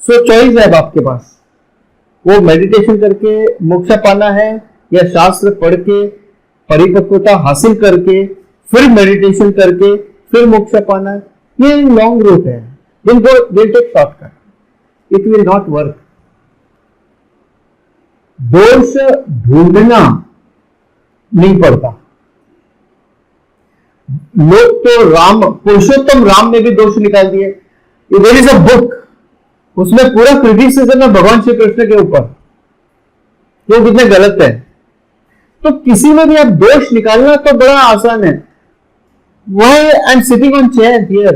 Speaker 1: सो चॉइस है अब आपके पास, वो मेडिटेशन करके मोक्ष पाना है या शास्त्र पढ़ के परिपक्वता हासिल करके फिर मेडिटेशन करके फिर मोक्ष पाना है। ये लॉन्ग रूट है, will take shortcut, it will not work. दोष ढूंढना नहीं पड़ता। लोग तो राम, पुरुषोत्तम राम ने भी दोष निकाल दिए। देयर इज अ बुक, उसमें पूरा क्रिटिसिज्म है भगवान श्री कृष्ण के ऊपर, वो कितने गलत है। तो किसी में भी आप दोष निकालना तो बड़ा आसान है। Why I'm sitting on chair here?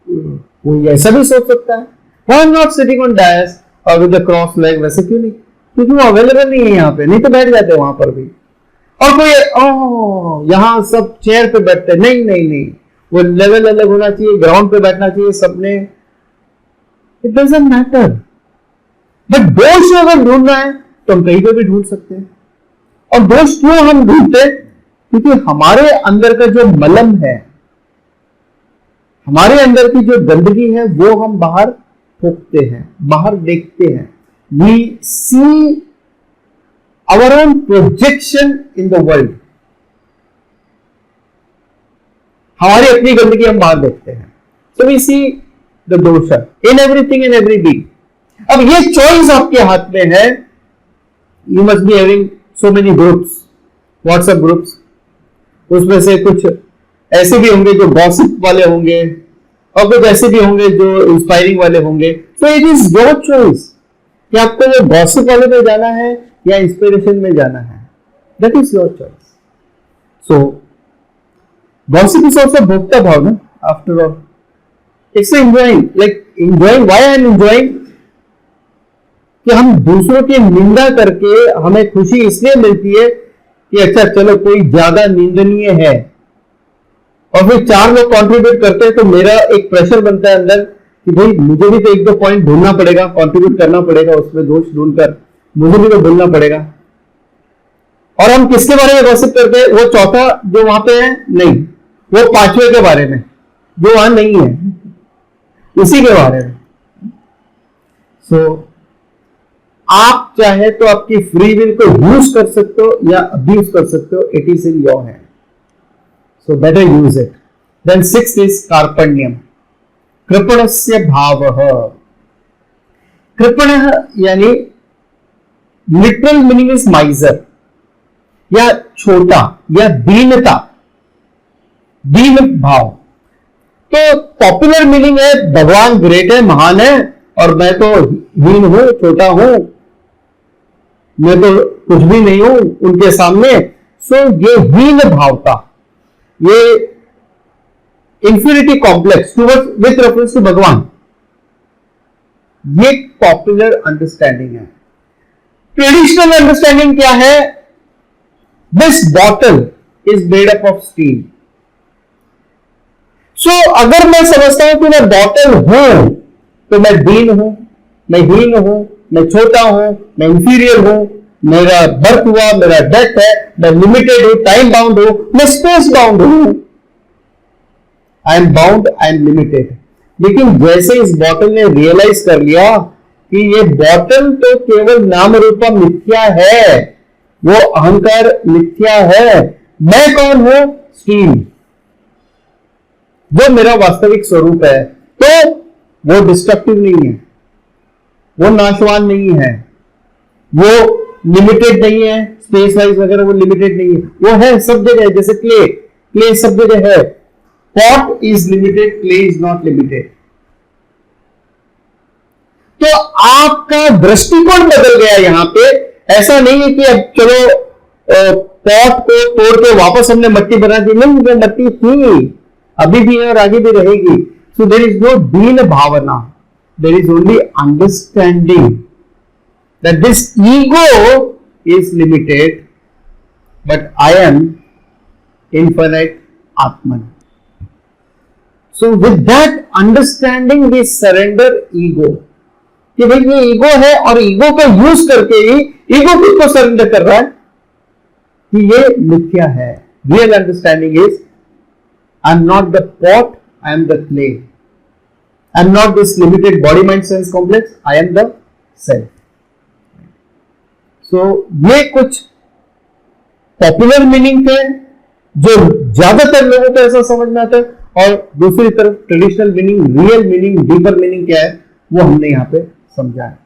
Speaker 1: कोई ऐसा भी सोच सकता है, Why I'm not sitting on dais or with a cross leg? वैसे क्यों नहीं? क्योंकि वो अवेलेबल नहीं है यहाँ पे, नहीं तो बैठ जाते वहां पर भी। और कोई यहां सब चेयर पे बैठते, नहीं नहीं नहीं, वो लेवल अलग होना चाहिए, ग्राउंड पे बैठना चाहिए सबने। It doesn't matter. बट दोष अगर ढूंढना है तो हम कहीं पे भी ढूंढ सकते हैं। और दोष क्यों हम ढूंढते? क्योंकि हमारे अंदर का जो मलम है, हमारे अंदर की जो गंदगी है, वो हम बाहर थोपते हैं, बाहर देखते हैं। We see our own projection in the world. हमारी अपनी गंदगी हम बाहर देखते हैं। सो वी सी द दोष in everything in every being. अब ये चॉइस आपके हाथ में है। You must be having so many groups, WhatsApp groups. उसमें से कुछ ऐसे भी होंगे जो गॉसिप वाले होंगे और कुछ ऐसे भी होंगे जो इंस्पायरिंग वाले होंगे। सो इट इज योर चॉइस कि आपको वो गॉसिप वाले में जाना है या इंस्पिरेशन में जाना है। That is your choice. So gossip is also भोक्ता भाव ना, after all. It's enjoying, like enjoying. Why I am enjoying? कि हम दूसरों की निंदा करके हमें खुशी इसलिए मिलती है कि अच्छा चलो कोई ज्यादा निंदनीय है, और फिर 4 लोग कंट्रीब्यूट करते हैं तो मेरा एक प्रेशर बनता है अंदर कि भाई मुझे भी तो 1-2 पॉइंट ढूंढना पड़ेगा, कंट्रीब्यूट करना पड़ेगा, उसमें दोष ढूंढकर मुझे भी तो बोलना पड़ेगा। और हम किसके बारे में गॉसिप करते हैं? वो चौथा जो वहां पे है नहीं, वो 5वें के बारे में जो वहां नहीं है, उसी के बारे में। सो आप चाहे तो आपकी फ्री विल को यूज कर सकते हो या अब्यूज कर सकते हो। It is in your hand, so better use it. Then 6th is कार्पण्यम, कृपणस्य भावः। कृपणः यानी लिटरल मीनिंग इज माइजर, या छोटा, या दीनता, दीन भाव। तो पॉपुलर मीनिंग है भगवान ग्रेट है, महान है, और मैं तो हीन हूं, छोटा हूं, मैं तो कुछ भी नहीं हूं उनके सामने। सो ये हीन भावता, ये inferiority complex towards with reference to Bhagwan, ये पॉपुलर अंडरस्टैंडिंग है। ट्रेडिशनल अंडरस्टैंडिंग क्या है? This bottle is made up of steel. So अगर मैं समझता हूं कि मैं बॉटल हूं तो मैं दीन हूं, मैं हीन हूं, मैं छोटा हूं, मैं इंफीरियर हूं, मेरा बर्थ हुआ, मेरा डेथ है, मैं लिमिटेड हूं, टाइम बाउंड हूं, मैं स्पेस बाउंड हूं। I am bound, I am limited. लेकिन जैसे इस बॉटल ने रियलाइज कर लिया कि ये बॉटल तो केवल नाम रूपा मिथ्या है, वो अहंकार मिथ्या है, मैं कौन हूं? स्टील, वो मेरा वास्तविक स्वरूप है। तो वो डिस्ट्रक्टिव नहीं है, वो नाशवान नहीं है, वो लिमिटेड नहीं है, स्पेस वाइज वगैरह वो लिमिटेड नहीं है, वो है सब जगह। जैसे क्ले सब जगह है। Pot is limited, clay is not limited. तो आपका दृष्टिकोण बदल गया यहां पे। ऐसा नहीं है कि अब चलो पॉट को तोड़ के वापस हमने मट्टी बना दी, नहीं, वो मट्टी थी, अभी भी है और आगे भी रहेगी। सो देयर इज नो दीन भावना, there is only understanding that this ego is limited but I am infinite आत्मन। So with that understanding we surrender ego, कि भाई ये ईगो है और ईगो को यूज करके ही ईगो खुद को सरेंडर कर रहा है कि ये मिथ्या है। Real understanding is I am not the pot, I am the clay, I am not this limited body mind sense complex, I am the self. So ये कुछ पॉपुलर मीनिंग थे जो ज्यादातर लोगों को ऐसा समझ में आता है, और दूसरी तरफ traditional meaning, real meaning, deeper meaning क्या है वो हमने यहां पे समझा है।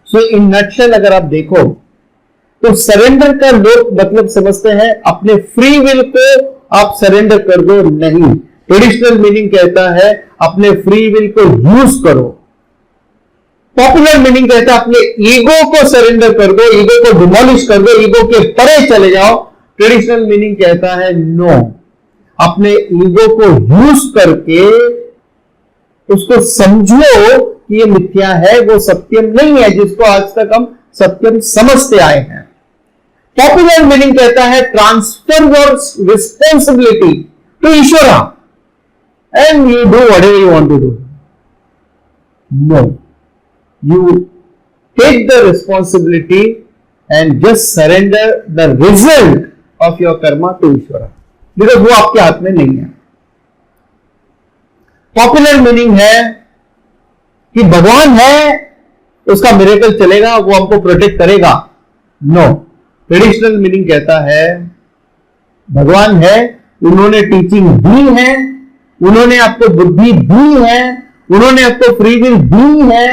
Speaker 1: सो इन नटशेल अगर आप देखो तो सरेंडर का लोग मतलब समझते हैं अपने फ्री विल को आप सरेंडर कर दो, नहीं। ट्रेडिशनल मीनिंग कहता है अपने फ्री विल को यूज करो, पॉपुलर मीनिंग कहता है अपने ईगो को सरेंडर कर दो, ईगो को डिमोलिश कर दो, ईगो के परे चले जाओ। ट्रेडिशनल मीनिंग कहता है नो, अपने ईगो को यूज करके उसको समझो कि ये मिथ्या है, वो सत्यम नहीं है जिसको आज तक हम सत्यम समझते आए हैं। पॉपुलर मीनिंग कहता है transfer your responsibility to Ishvara and you do whatever you want to do. No, you take the responsibility and just surrender the result of your karma to Ishvara, because वो आपके हाथ में नहीं है। पॉपुलर मीनिंग है कि भगवान है, उसका मिरेकल चलेगा, वो हमको प्रोटेक्ट करेगा। नो, ट्रेडिशनल मीनिंग कहता है भगवान है, उन्होंने टीचिंग दी है, उन्होंने आपको बुद्धि दी है, उन्होंने आपको फ्री विल दी है,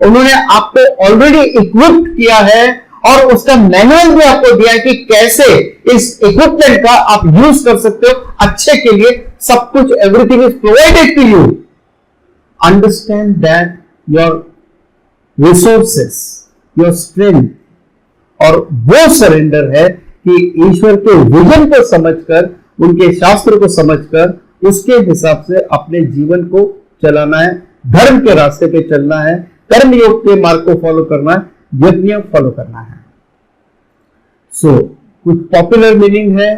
Speaker 1: उन्होंने आपको ऑलरेडी इक्विप्ड किया है और उसका मैनुअल भी आपको दिया है कि कैसे इस इक्विपमेंट का आप यूज कर सकते हो अच्छे के लिए। सब कुछ, everything is provided to you. Understand that your resources, your strength, और वो सरेंडर है कि ईश्वर के विजन को समझकर, उनके शास्त्र को समझकर उसके हिसाब से अपने जीवन को चलाना है, धर्म के रास्ते पे चलना है, कर्म योग के मार्ग को फॉलो करना है, यज्ञ फॉलो करना है। सो कुछ पॉपुलर मीनिंग है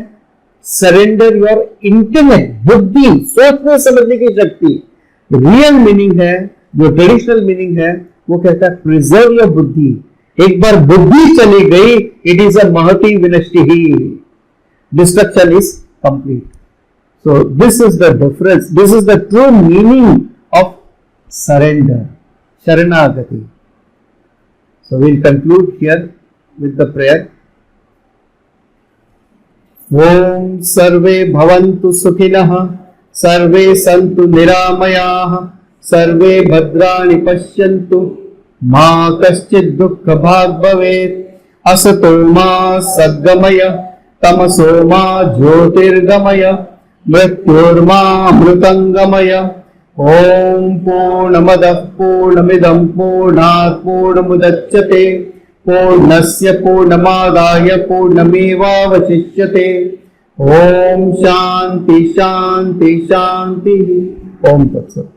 Speaker 1: सरेंडर योर इंटेलेक्ट, बुद्धि, सोचने समझने की शक्ति। रियल मीनिंग है, जो ट्रेडिशनल मीनिंग है, वो कहता है प्रिजर्व योर बुद्धि। एक बार बुद्धि चली गई, इट इज अ महती विनष्टि, destruction is complete. So this is the difference, this is the true meaning of surrender, sharanagati. So we'll conclude here with the prayer. Om sarve bhavantu sukhinah, sarve santu niramayah, sarve bhadrani pashyantu, ma kaschid dukkha bhag bhavet, asato ma sadgamaya, tamaso ma jyotirgamaya, mrityorma amrutangamaya। ओम पूर्णमदः पूर्णमिदं पूर्णात् पूर्णमुदच्यते पूर्णस्य पूर्णमादाय पूर्णमेवावशिष्यते। ओम शांति शांति शांति। ओम तत्सत्।